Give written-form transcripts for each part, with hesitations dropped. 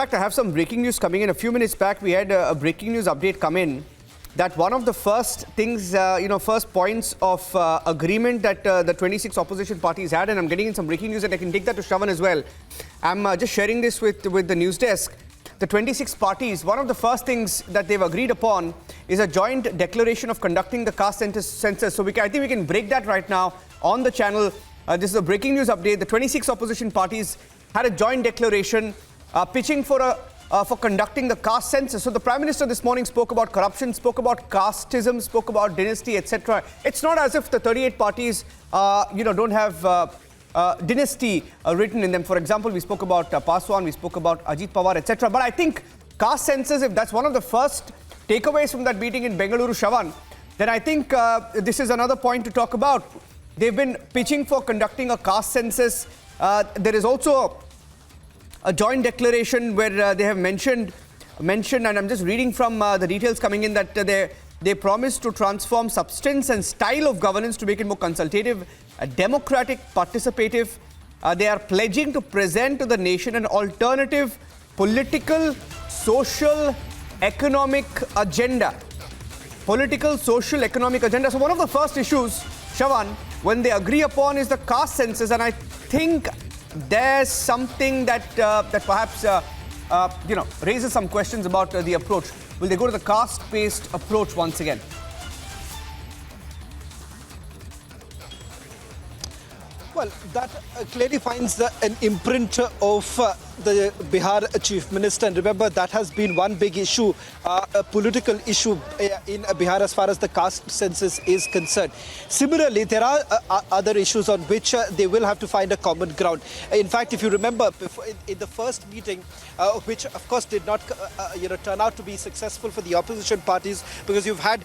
fact, I have some breaking news coming in. A few minutes back, we had a breaking news update come in that one of the first things, first points of agreement that the 26 opposition parties had, and I'm getting in some breaking news and I can take that to Shravan as well. I'm just sharing this with the news desk. The 26 parties, one of the first things that they've agreed upon is a joint declaration of conducting the caste census. So I think we can break that right now on the channel. This is a breaking news update. The 26 opposition parties had a joint declaration pitching for conducting the caste census. So the Prime Minister this morning spoke about corruption, spoke about casteism, spoke about dynasty, etc. It's not as if the 38 parties, don't have dynasty written in them. For example, we spoke about Paswan, we spoke about Ajit Pawar, etc. But I think caste census, if that's one of the first takeaways from that meeting in Bengaluru, Shravan, then I think this is another point to talk about. They've been pitching for conducting a caste census. There is also a joint declaration where they have mentioned, and I'm just reading from the details coming in, that they promise to transform substance and style of governance to make it more consultative, democratic, participative. They are pledging to present to the nation an alternative political, social, economic agenda. Political, social, economic agenda. So one of the first issues, Shravan, when they agree upon is the caste census, and I think there's something that perhaps raises some questions about the approach. Will they go to the caste-based approach once again? Well, that clearly finds an imprint of the Bihar Chief Minister. And remember, that has been one big issue, a political issue in Bihar as far as the caste census is concerned. Similarly, there are other issues on which they will have to find a common ground. In fact, if you remember, in the first meeting, which of course did not turn out to be successful for the opposition parties, because you've had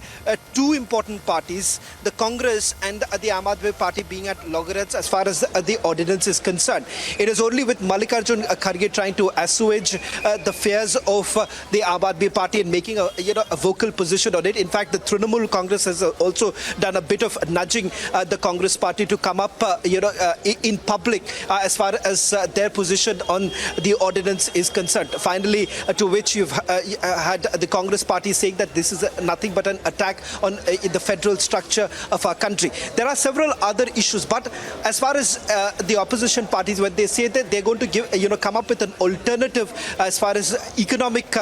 two important parties, the Congress and the I.N.D.I.A party being at loggerheads as far as the ordinance is concerned. It is only with Mallikarjun Kharge trying to assuage the fears of the I.N.D.I.A party and making a vocal position on it. In fact, the Trinamool Congress has also done a bit of nudging the Congress party to come up in public as far as their position on the ordinance is concerned. Finally, to which you've had the Congress party saying that this is nothing but an attack on the federal structure of our country. There are several other issues, but as far as the opposition parties, when they say that they're going to come up with an alternative as far as economic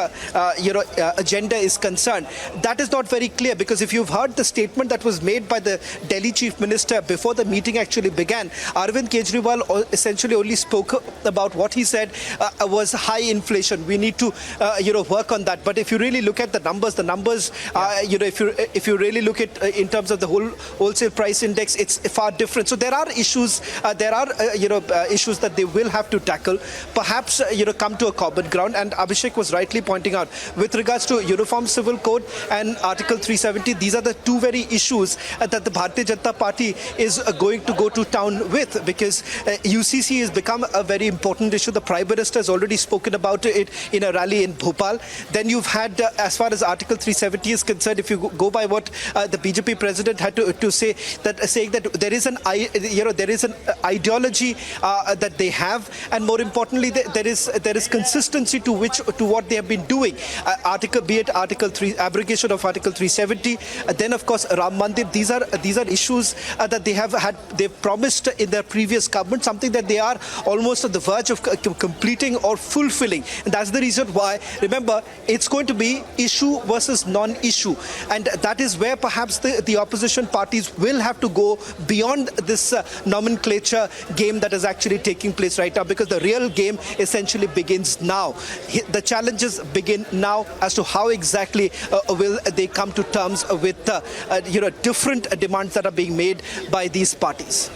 agenda is concerned, that is not very clear, because if you've heard the statement that was made by the Delhi Chief Minister before the meeting actually began, Arvind Kejriwal essentially only spoke about what he said was high inflation. We need to work on that. But if you really look at the numbers, if you really look at in terms of the wholesale price index, it's far different. So there are issues, issues that they will have to tackle, perhaps come to a common ground. And Abhishek was rightly pointing out, with regards to Uniform Civil Code and Article 370, these are the two very issues that the Bharatiya Janata Party is going to go to town with, because UCC has become a very important issue. The Prime Minister has already spoken about it in a rally in Bhopal. Then you've had, as far as Article 370 is concerned, if you go by what the BJP president had to say, saying that there is an ideology that they have, and more importantly, there is consistency to what they have been doing. Be it Article 3, abrogation of Article 370, then of course Ram Mandir. These are issues that they've promised in their previous government, something that they are almost at the verge of completing or fulfilling. And that's the reason why, remember, it's going to be issue versus non-issue, and that is where perhaps the opposition parties will have to go beyond this nomenclature game that is actually taking place right now, because the real game essentially begins now. The challenges begin now as to how exactly will they come to terms with different demands that are being made by these parties.